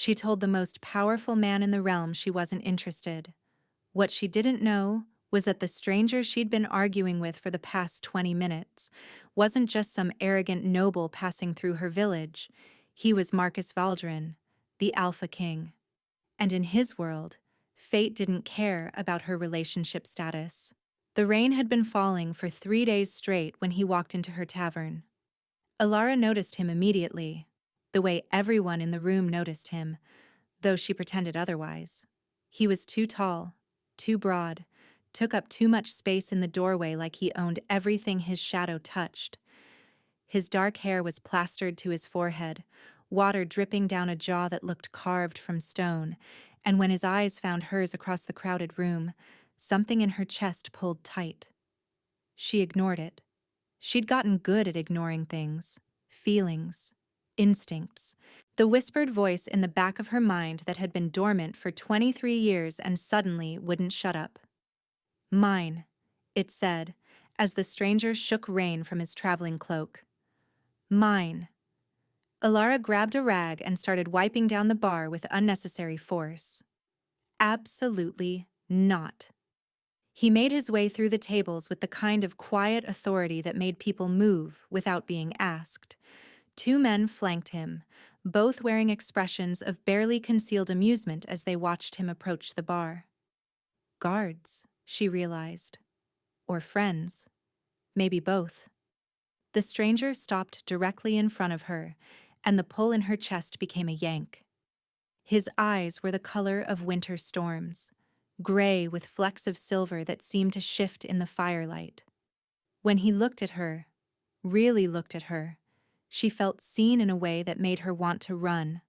She told the most powerful man in the realm she wasn't interested. What she didn't know was that the stranger she'd been arguing with for the past 20 minutes wasn't just some arrogant noble passing through her village. He was Marcus Valdren, the Alpha King. And in his world, fate didn't care about her relationship status. The rain had been falling for 3 days straight when he walked into her tavern. Elara noticed him immediately, the way everyone in the room noticed him, though she pretended otherwise. He was too tall, too broad, took up too much space in the doorway like he owned everything his shadow touched. His dark hair was plastered to his forehead, water dripping down a jaw that looked carved from stone, and when his eyes found hers across the crowded room, something in her chest pulled tight. She ignored it. She'd gotten good at ignoring things, feelings, instincts. The whispered voice in the back of her mind that had been dormant for 23 years and suddenly wouldn't shut up. Mine, it said, as the stranger shook rain from his traveling cloak. Mine. Elara grabbed a rag and started wiping down the bar with unnecessary force. Absolutely not. He made his way through the tables with the kind of quiet authority that made people move without being asked. Two men flanked him, both wearing expressions of barely concealed amusement as they watched him approach the bar. Guards, she realized. Or friends. Maybe both. The stranger stopped directly in front of her, and the pull in her chest became a yank. His eyes were the color of winter storms, gray with flecks of silver that seemed to shift in the firelight. When he looked at her, really looked at her, she felt seen in a way that made her want to run.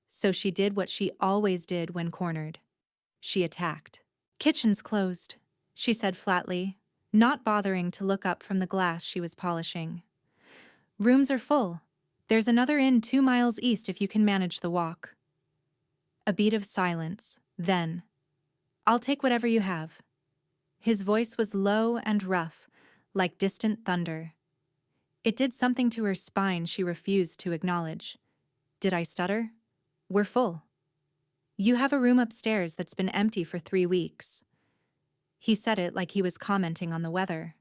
So she did what she always did when cornered. She attacked. "Kitchen's closed," she said flatly, not bothering to look up from the glass she was polishing. "Rooms are full. There's another inn 2 miles east if you can manage the walk." A beat of silence, then, "I'll take whatever you have." His voice was low and rough, like distant thunder. It did something to her spine she refused to acknowledge. Did I stutter? "We're full. You have a room upstairs that's been empty for 3 weeks." He said it like he was commenting on the weather.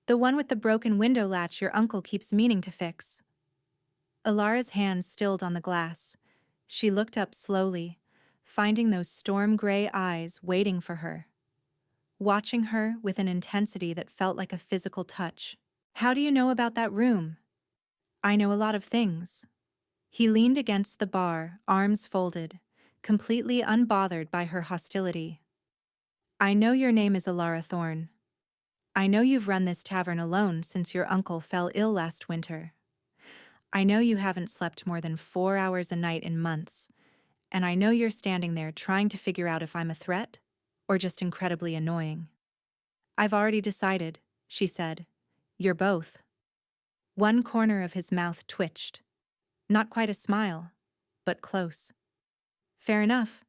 "The one with the broken window latch your uncle keeps meaning to fix." Elara's hand stilled on the glass. She looked up slowly, finding those storm-gray eyes waiting for her, watching her with an intensity that felt like a physical touch. "How do you know about that room?" "I know a lot of things." He leaned against the bar, arms folded, completely unbothered by her hostility. "I know your name is Elara Thorne. I know you've run this tavern alone since your uncle fell ill last winter. I know you haven't slept more than 4 hours a night in months, and I know you're standing there trying to figure out if I'm a threat or just incredibly annoying." "I've already decided," she said. "You're both." One corner of his mouth twitched. Not quite a smile, but close. "Fair enough."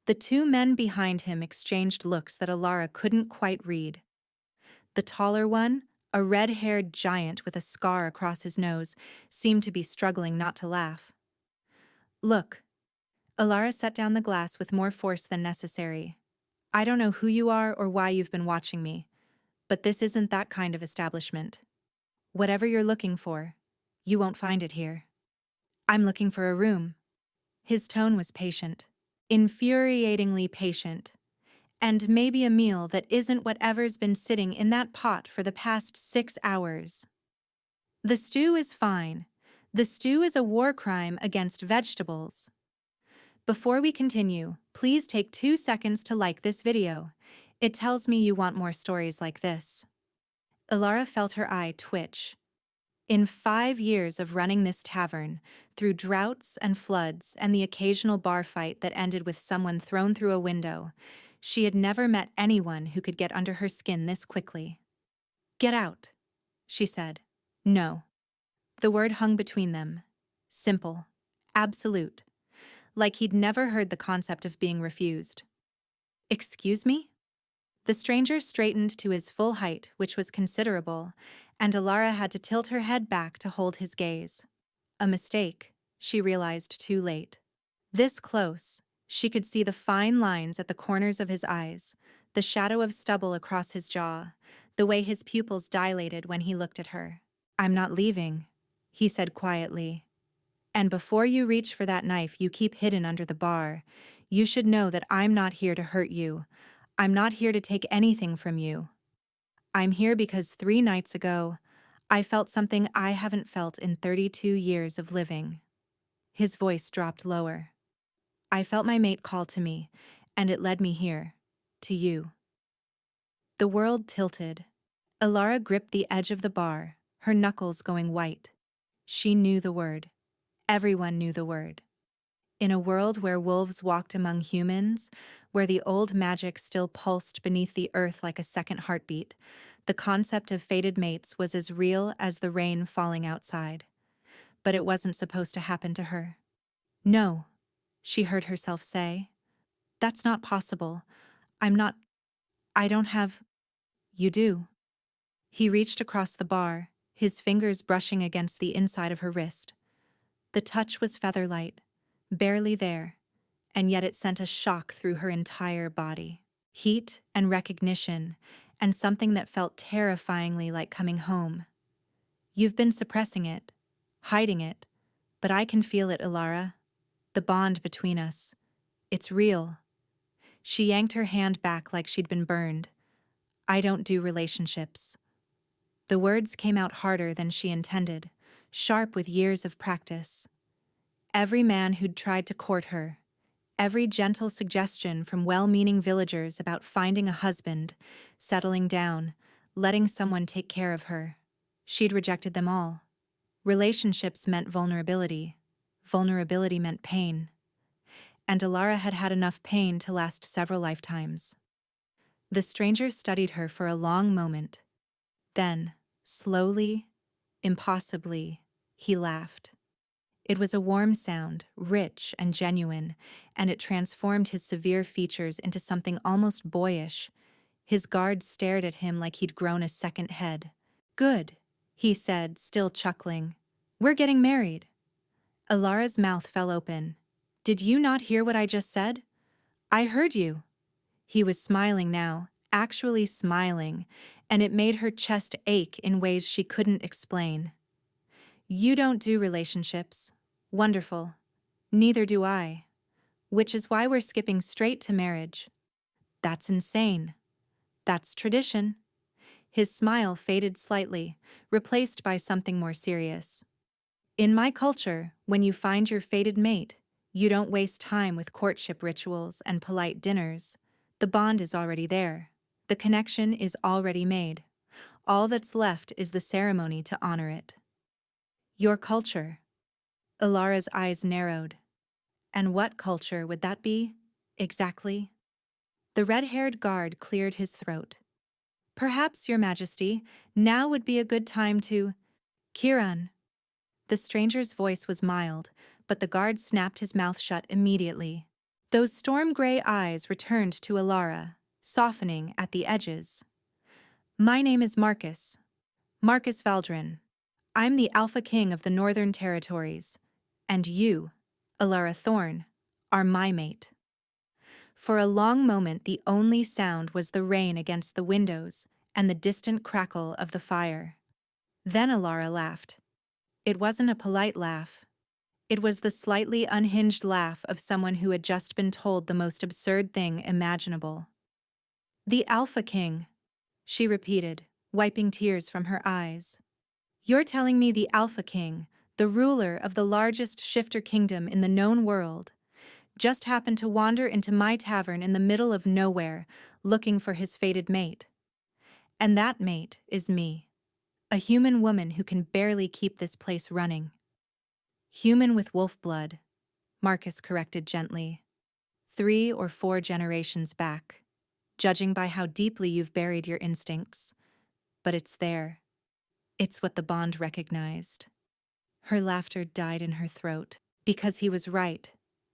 The two men behind him exchanged looks that Elara couldn't quite read. The taller one, a red-haired giant with a scar across his nose, seemed to be struggling not to laugh. "Look." Elara set down the glass with more force than necessary. "I don't know who you are or why you've been watching me, but this isn't that kind of establishment. Whatever you're looking for, you won't find it here." "I'm looking for a room." His tone was patient, infuriatingly patient. "And maybe a meal that isn't whatever's been sitting in that pot for the past 6 hours. The stew is fine. The stew is a war crime against vegetables." Before we continue, please take 2 seconds to like this video. It tells me you want more stories like this. Elara felt her eye twitch. In 5 years of running this tavern, through droughts and floods and the occasional bar fight that ended with someone thrown through a window, she had never met anyone who could get under her skin this quickly. "Get out," she said. "No." The word hung between them. Simple. Absolute. Like he'd never heard the concept of being refused. "Excuse me?" The stranger straightened to his full height, which was considerable, and Elara had to tilt her head back to hold his gaze. A mistake, she realized too late. This close, she could see the fine lines at the corners of his eyes, the shadow of stubble across his jaw, the way his pupils dilated when he looked at her. "I'm not leaving," he said quietly. "And before you reach for that knife you keep hidden under the bar, you should know that I'm not here to hurt you. I'm not here to take anything from you. I'm here because 3 nights ago, I felt something I haven't felt in 32 years of living." His voice dropped lower. "I felt my mate call to me, and it led me here. To you." The world tilted. Elara gripped the edge of the bar, her knuckles going white. She knew the word. Everyone knew the word. In a world where wolves walked among humans, where the old magic still pulsed beneath the earth like a second heartbeat, the concept of fated mates was as real as the rain falling outside. But it wasn't supposed to happen to her. "No," she heard herself say. "That's not possible. I don't have—" "You do." He reached across the bar, his fingers brushing against the inside of her wrist. The touch was featherlight, barely there, and yet it sent a shock through her entire body. Heat and recognition, and something that felt terrifyingly like coming home. "You've been suppressing it, hiding it, but I can feel it, Elara. The bond between us. It's real." She yanked her hand back like she'd been burned. "I don't do relationships." The words came out harder than she intended, sharp with years of practice. Every man who'd tried to court her, every gentle suggestion from well-meaning villagers about finding a husband, settling down, letting someone take care of her. She'd rejected them all. Relationships meant vulnerability. Vulnerability meant pain. And Elara had had enough pain to last several lifetimes. The stranger studied her for a long moment. Then, slowly, impossibly, he laughed. It was a warm sound, rich and genuine, and it transformed his severe features into something almost boyish. His guard stared at him like he'd grown a second head. "Good," he said, still chuckling. "We're getting married." Elara's mouth fell open. "Did you not hear what I just said?" "I heard you." He was smiling now, actually smiling, and it made her chest ache in ways she couldn't explain. "You don't do relationships. Wonderful. Neither do I. Which is why we're skipping straight to marriage." "That's insane." "That's tradition." His smile faded slightly, replaced by something more serious. "In my culture, when you find your fated mate, you don't waste time with courtship rituals and polite dinners. The bond is already there. The connection is already made. All that's left is the ceremony to honor it." "Your culture." Elara's eyes narrowed. "And what culture would that be, exactly?" The red-haired guard cleared his throat. "Perhaps, Your Majesty, now would be a good time to—" "Kiran." The stranger's voice was mild, but the guard snapped his mouth shut immediately. Those storm-gray eyes returned to Elara, softening at the edges. "My name is Marcus. Marcus Valdren. I'm the Alpha King of the Northern Territories. And you, Elara Thorn, are my mate." For a long moment the only sound was the rain against the windows and the distant crackle of the fire. Then Elara laughed. It wasn't a polite laugh. It was the slightly unhinged laugh of someone who had just been told the most absurd thing imaginable. "The Alpha King," she repeated, wiping tears from her eyes. "You're telling me the Alpha King, the ruler of the largest shifter kingdom in the known world, just happened to wander into my tavern in the middle of nowhere, looking for his fated mate. And that mate is me, a human woman who can barely keep this place running." "Human with wolf blood," Marcus corrected gently. 3 or 4 generations back, judging by how deeply you've buried your instincts. But it's there. It's what the bond recognized. Her laughter died in her throat, because he was right.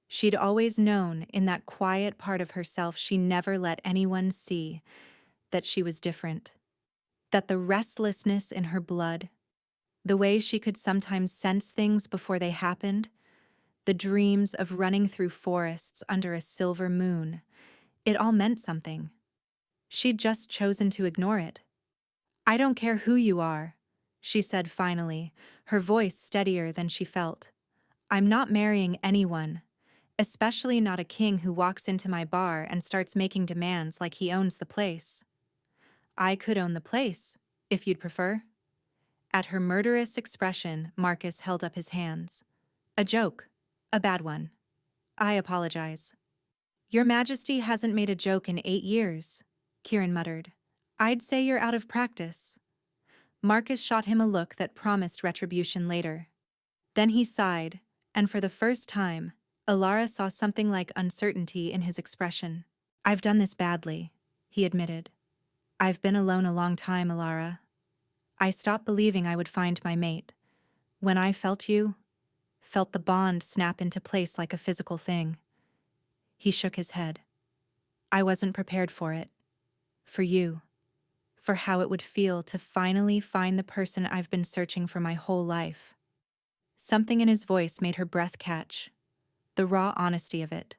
She'd always known, in that quiet part of herself she never let anyone see, that she was different. That the restlessness in her blood, the way she could sometimes sense things before they happened, the dreams of running through forests under a silver moon. It all meant something. She'd just chosen to ignore it. "I don't care who you are," she said finally, her voice steadier than she felt. "I'm not marrying anyone, especially not a king who walks into my bar and starts making demands like he owns the place. I could own the place, if you'd prefer." At her murderous expression, Marcus held up his hands. "A joke. A bad one. I apologize." "Your Majesty hasn't made a joke in 8 years," Kieran muttered. "I'd say you're out of practice." Marcus shot him a look that promised retribution later. Then he sighed, and for the first time, Elara saw something like uncertainty in his expression. "I've done this badly," he admitted. "I've been alone a long time, Elara. I stopped believing I would find my mate. When I felt you, felt the bond snap into place like a physical thing." He shook his head. "I wasn't prepared for it. For you. For how it would feel to finally find the person I've been searching for my whole life." Something in his voice made her breath catch. The raw honesty of it.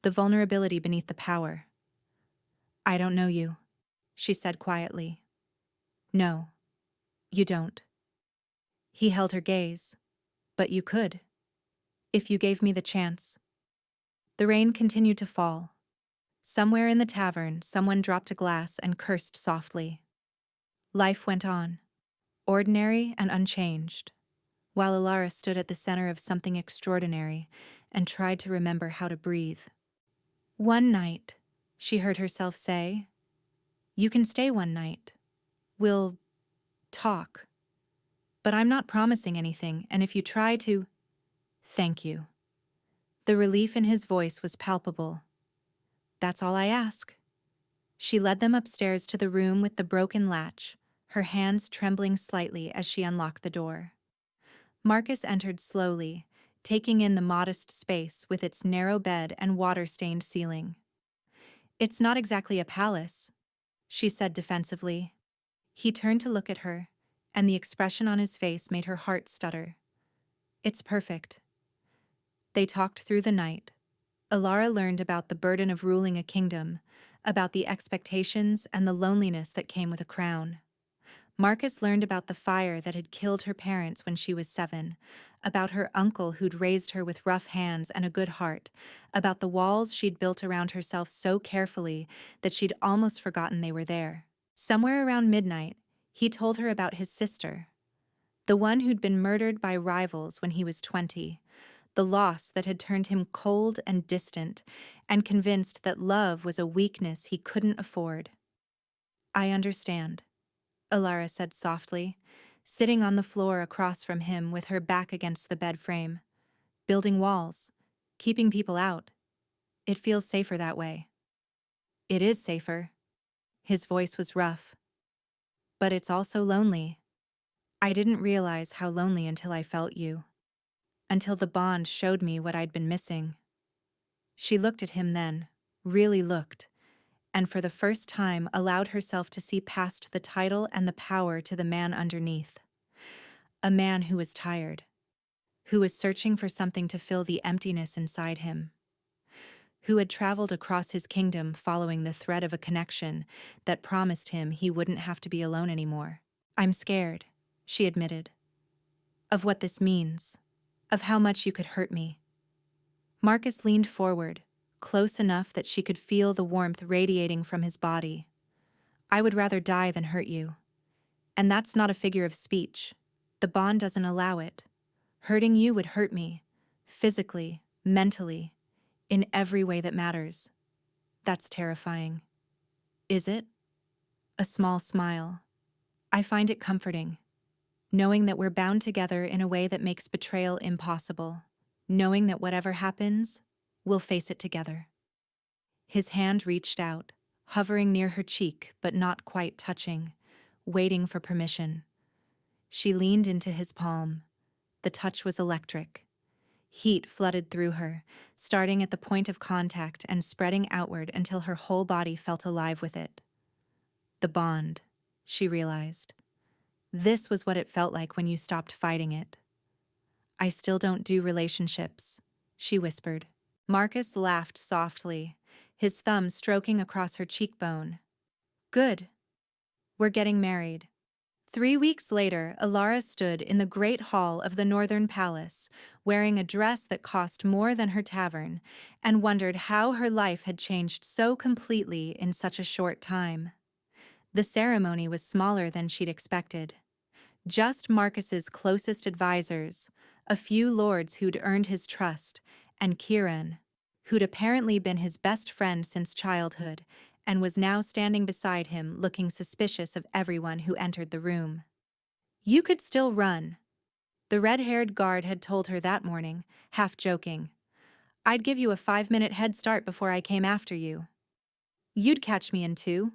The vulnerability beneath the power. "I don't know you," she said quietly. "No, you don't." He held her gaze. "But you could. If you gave me the chance." The rain continued to fall. Somewhere in the tavern, someone dropped a glass and cursed softly. Life went on, ordinary and unchanged, while Elara stood at the center of something extraordinary and tried to remember how to breathe. "One night," she heard herself say. "You can stay one night. We'll talk. But I'm not promising anything, and if you try to—" "Thank you." The relief in his voice was palpable. "That's all I ask." She led them upstairs to the room with the broken latch, her hands trembling slightly as she unlocked the door. Marcus entered slowly, taking in the modest space with its narrow bed and water-stained ceiling. "It's not exactly a palace," she said defensively. He turned to look at her, and the expression on his face made her heart stutter. "It's perfect." They talked through the night. Elara learned about the burden of ruling a kingdom, about the expectations and the loneliness that came with a crown. Marcus learned about the fire that had killed her parents when she was 7, about her uncle who'd raised her with rough hands and a good heart, about the walls she'd built around herself so carefully that she'd almost forgotten they were there. Somewhere around midnight, he told her about his sister, the one who'd been murdered by rivals when he was 20, the loss that had turned him cold and distant and convinced that love was a weakness he couldn't afford. "I understand," Elara said softly, sitting on the floor across from him with her back against the bed frame. "Building walls, keeping people out. It feels safer that way." "It is safer." His voice was rough. "But it's also lonely. I didn't realize how lonely until I felt you. Until the bond showed me what I'd been missing." She looked at him then, really looked, and for the first time allowed herself to see past the title and the power to the man underneath. A man who was tired, who was searching for something to fill the emptiness inside him, who had traveled across his kingdom following the thread of a connection that promised him he wouldn't have to be alone anymore. "I'm scared," she admitted, "of what this means, of how much you could hurt me." Marcus leaned forward, close enough that she could feel the warmth radiating from his body. "I would rather die than hurt you. And that's not a figure of speech. The bond doesn't allow it. Hurting you would hurt me, physically, mentally, in every way that matters. That's terrifying." "Is it?" A small smile. "I find it comforting, knowing that we're bound together in a way that makes betrayal impossible, knowing that whatever happens, we'll face it together." His hand reached out, hovering near her cheek but not quite touching, waiting for permission. She leaned into his palm. The touch was electric. Heat flooded through her, starting at the point of contact and spreading outward until her whole body felt alive with it. The bond, she realized. This was what it felt like when you stopped fighting it. "I still don't do relationships," she whispered. Marcus laughed softly, his thumb stroking across her cheekbone. Good. We're getting married. 3 weeks later, Elara stood in the great hall of the Northern Palace, wearing a dress that cost more than her tavern, and wondered how her life had changed so completely in such a short time. The ceremony was smaller than she'd expected. Just Marcus's closest advisors, a few lords who'd earned his trust, and Kieran, who'd apparently been his best friend since childhood, and was now standing beside him looking suspicious of everyone who entered the room. You could still run, the red-haired guard had told her that morning, half joking. I'd give you a 5-minute head start before I came after you. You'd catch me in 2?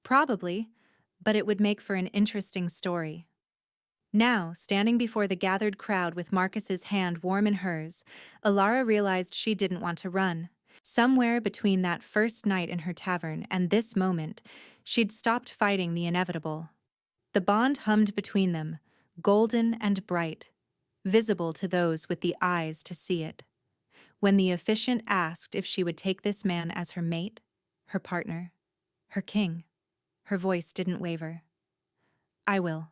Probably, but it would make for an interesting story. Now, standing before the gathered crowd with Marcus's hand warm in hers, Elara realized she didn't want to run. Somewhere between that first night in her tavern and this moment, she'd stopped fighting the inevitable. The bond hummed between them, golden and bright, visible to those with the eyes to see it. When the officiant asked if she would take this man as her mate, her partner, her king, her voice didn't waver. I will.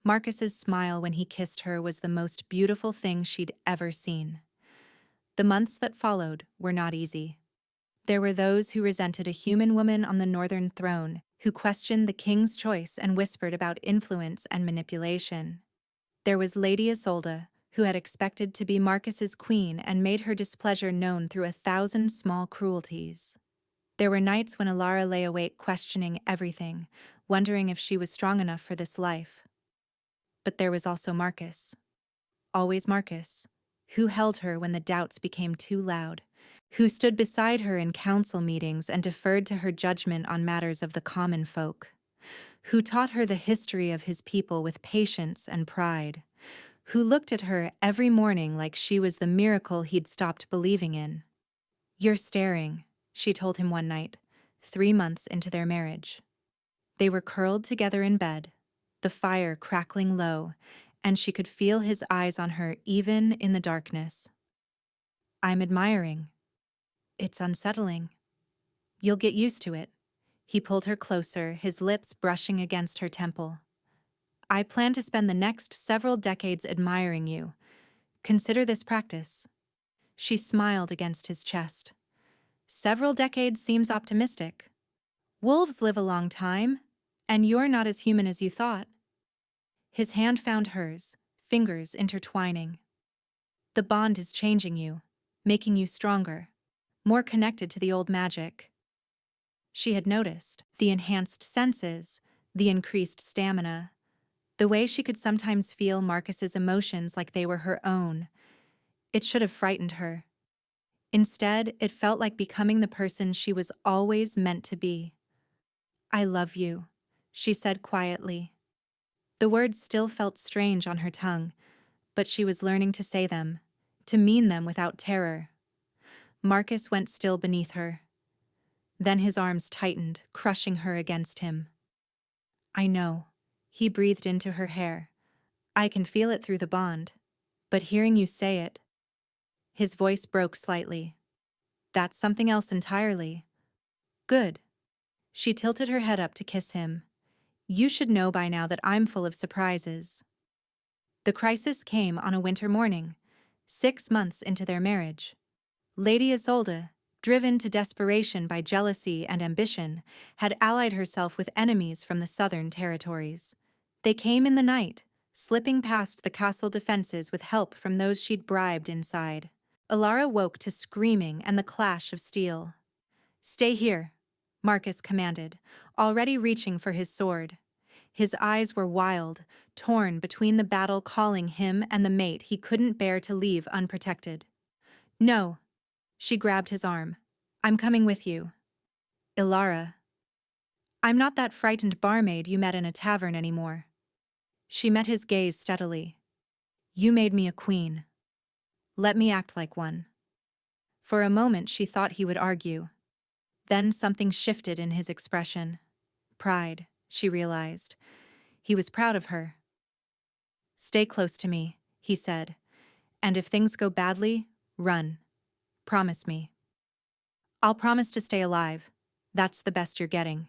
Marcus's smile when he kissed her was the most beautiful thing she'd ever seen. The months that followed were not easy. There were those who resented a human woman on the northern throne, who questioned the king's choice and whispered about influence and manipulation. There was Lady Isolde, who had expected to be Marcus's queen and made her displeasure known through 1,000 small cruelties. There were nights when Elara lay awake questioning everything, wondering if she was strong enough for this life. But there was also Marcus. Always Marcus, who held her when the doubts became too loud, who stood beside her in council meetings and deferred to her judgment on matters of the common folk, who taught her the history of his people with patience and pride, who looked at her every morning like she was the miracle he'd stopped believing in. You're staring, she told him one night, 3 months into their marriage. They were curled together in bed, the fire crackling low, and she could feel his eyes on her even in the darkness. I'm admiring. It's unsettling. You'll get used to it. He pulled her closer, his lips brushing against her temple. I plan to spend the next several decades admiring you. Consider this practice. She smiled against his chest. Several decades seems optimistic. Wolves live a long time, and you're not as human as you thought. His hand found hers, fingers intertwining. The bond is changing you, making you stronger, more connected to the old magic. She had noticed the enhanced senses, the increased stamina, the way she could sometimes feel Marcus's emotions like they were her own. It should have frightened her. Instead, it felt like becoming the person she was always meant to be. I love you, she said quietly. The words still felt strange on her tongue, but she was learning to say them, to mean them without terror. Marcus went still beneath her. Then his arms tightened, crushing her against him. I know, he breathed into her hair. I can feel it through the bond, but hearing you say it. His voice broke slightly. That's something else entirely. Good. She tilted her head up to kiss him. You should know by now that I'm full of surprises. The crisis came on a winter morning, 6 months into their marriage. Lady Isolde, driven to desperation by jealousy and ambition, had allied herself with enemies from the southern territories. They came in the night, slipping past the castle defenses with help from those she'd bribed inside. Elara woke to screaming and the clash of steel. Stay here, Marcus commanded, already reaching for his sword. His eyes were wild, torn between the battle calling him and the mate he couldn't bear to leave unprotected. No. She grabbed his arm. I'm coming with you. Elara. I'm not that frightened barmaid you met in a tavern anymore. She met his gaze steadily. You made me a queen. Let me act like one. For a moment she thought he would argue. Then something shifted in his expression. Pride, she realized. He was proud of her. Stay close to me, he said. And if things go badly, Run. Promise me. I'll promise to stay alive. That's the best you're getting.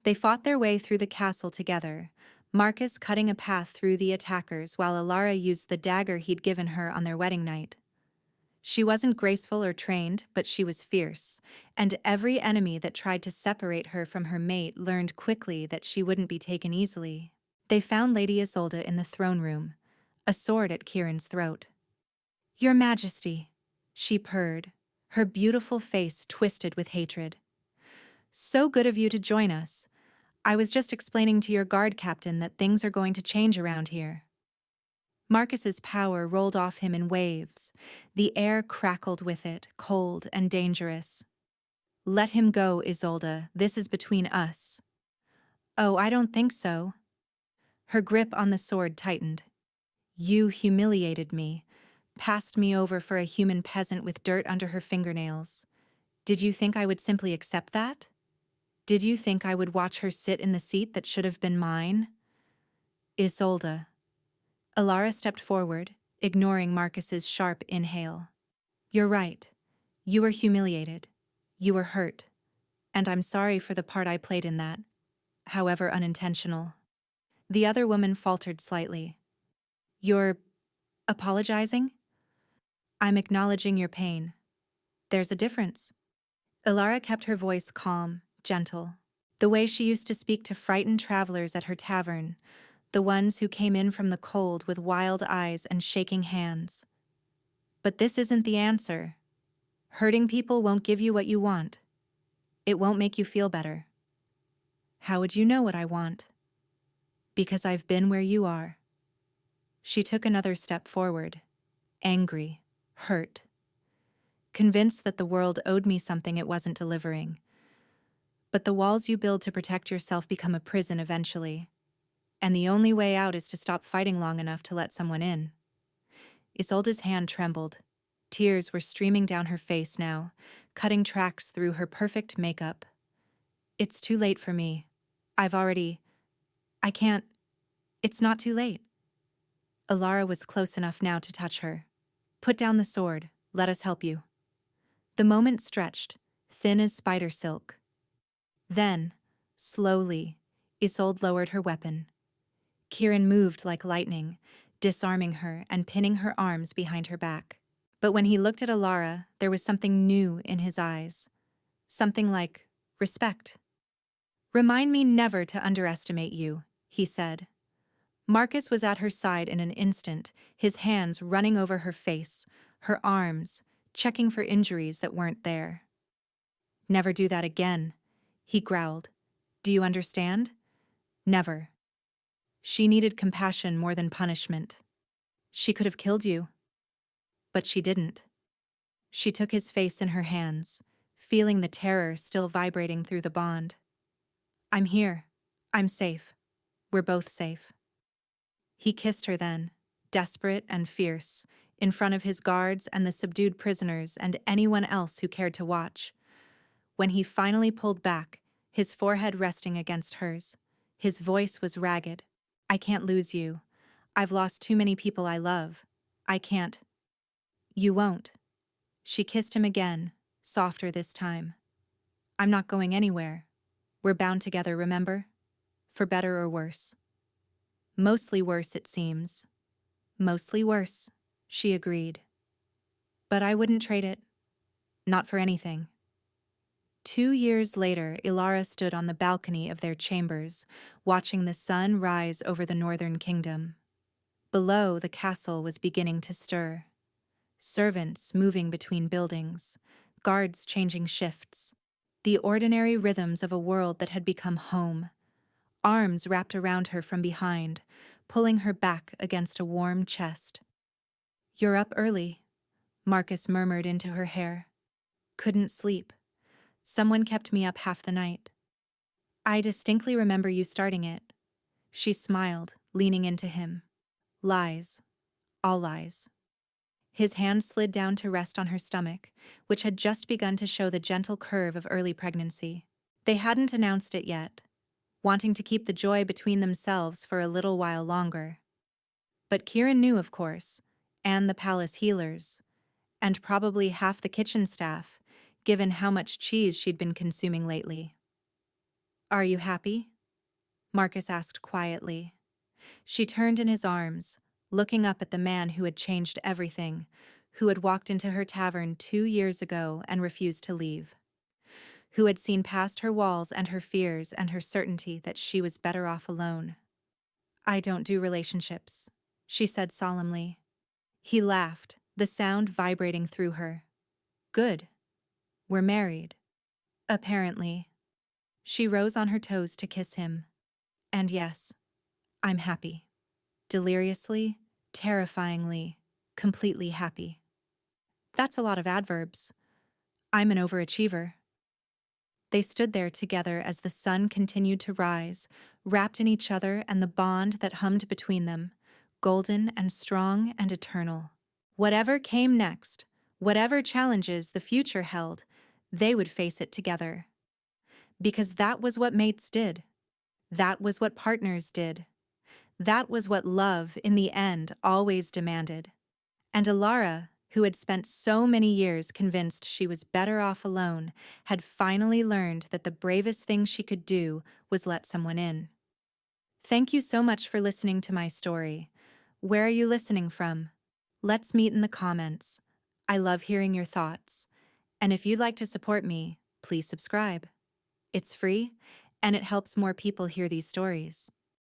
They fought their way through the castle together, Marcus cutting a path through the attackers while Elara used the dagger he'd given her on their wedding night. She wasn't graceful or trained, but she was fierce, and every enemy that tried to separate her from her mate learned quickly that she wouldn't be taken easily. They found Lady Isolde in the throne room, a sword at Kieran's throat. "Your Majesty," she purred, her beautiful face twisted with hatred. "So good of you to join us. I was just explaining to your guard captain that things are going to change around here." Marcus's power rolled off him in waves. The air crackled with it, cold and dangerous. "Let him go, Isolde. This is between us." "Oh, I don't think so." Her grip on the sword tightened. "You humiliated me, passed me over for a human peasant with dirt under her fingernails. Did you think I would simply accept that? Did you think I would watch her sit in the seat that should have been mine?" "Isolde." Elara stepped forward, ignoring Marcus's sharp inhale. "You're right. You were humiliated. You were hurt. And I'm sorry for the part I played in that, however unintentional." The other woman faltered slightly. "You're apologizing?" "I'm acknowledging your pain. There's a difference." Elara kept her voice calm, gentle. The way she used to speak to frightened travelers at her tavern, the ones who came in from the cold with wild eyes and shaking hands. "But this isn't the answer. Hurting people won't give you what you want. It won't make you feel better." "How would you know what I want?" "Because I've been where you are." She took another step forward, angry, hurt, convinced that the world owed me something it wasn't delivering. "But the walls you build to protect yourself become a prison eventually. And the only way out is to stop fighting long enough to let someone in." Isolde's hand trembled. Tears were streaming down her face now, cutting tracks through her perfect makeup. "It's too late for me. I can't. It's not too late." Elara was close enough now to touch her. "Put down the sword. Let us help you." The moment stretched, thin as spider silk. Then, slowly, Isolde lowered her weapon. Kieran moved like lightning, disarming her and pinning her arms behind her back. But when he looked at Elara, there was something new in his eyes. Something like respect. "Remind me never to underestimate you," he said. Marcus was at her side in an instant, his hands running over her face, her arms, checking for injuries that weren't there. "Never do that again," he growled. "Do you understand? Never." She needed compassion more than punishment. "She could have killed you." But she didn't. She took his face in her hands, feeling the terror still vibrating through the bond. "I'm here. I'm safe. We're both safe." He kissed her then, desperate and fierce, in front of his guards and the subdued prisoners and anyone else who cared to watch. When he finally pulled back, his forehead resting against hers, his voice was ragged. "I can't lose you. I've lost too many people I love. I can't." "You won't." She kissed him again, softer this time. "I'm not going anywhere. We're bound together, remember? For better or worse." "Mostly worse, it seems." "Mostly worse," she agreed. "But I wouldn't trade it. Not for anything." 2 years later, Elara stood on the balcony of their chambers, watching the sun rise over the northern kingdom. Below, the castle was beginning to stir. Servants moving between buildings, guards changing shifts. The ordinary rhythms of a world that had become home. Arms wrapped around her from behind, pulling her back against a warm chest. "You're up early," Marcus murmured into her hair. "Couldn't sleep. Someone kept me up half the night." "I distinctly remember you starting it." She smiled, leaning into him. "Lies. All lies." His hand slid down to rest on her stomach, which had just begun to show the gentle curve of early pregnancy. They hadn't announced it yet, wanting to keep the joy between themselves for a little while longer. But Kieran knew, of course, and the palace healers, and probably half the kitchen staff, given how much cheese she'd been consuming lately. "Are you happy?" Marcus asked quietly. She turned in his arms, looking up at the man who had changed everything, who had walked into her tavern 2 years ago and refused to leave, who had seen past her walls and her fears and her certainty that she was better off alone. "I don't do relationships," she said solemnly. He laughed, the sound vibrating through her. "Good. We're married." "Apparently." She rose on her toes to kiss him. "And yes, I'm happy. Deliriously, terrifyingly, completely happy." "That's a lot of adverbs. I'm an overachiever." They stood there together as the sun continued to rise, wrapped in each other and the bond that hummed between them, golden and strong and eternal. Whatever came next, whatever challenges the future held, they would face it together. Because that was what mates did. That was what partners did. That was what love, in the end, always demanded. And Elara, who had spent so many years convinced she was better off alone, had finally learned that the bravest thing she could do was let someone in. Thank you so much for listening to my story. Where are you listening from? Let's meet in the comments. I love hearing your thoughts. And if you'd like to support me, please subscribe. It's free, and it helps more people hear these stories.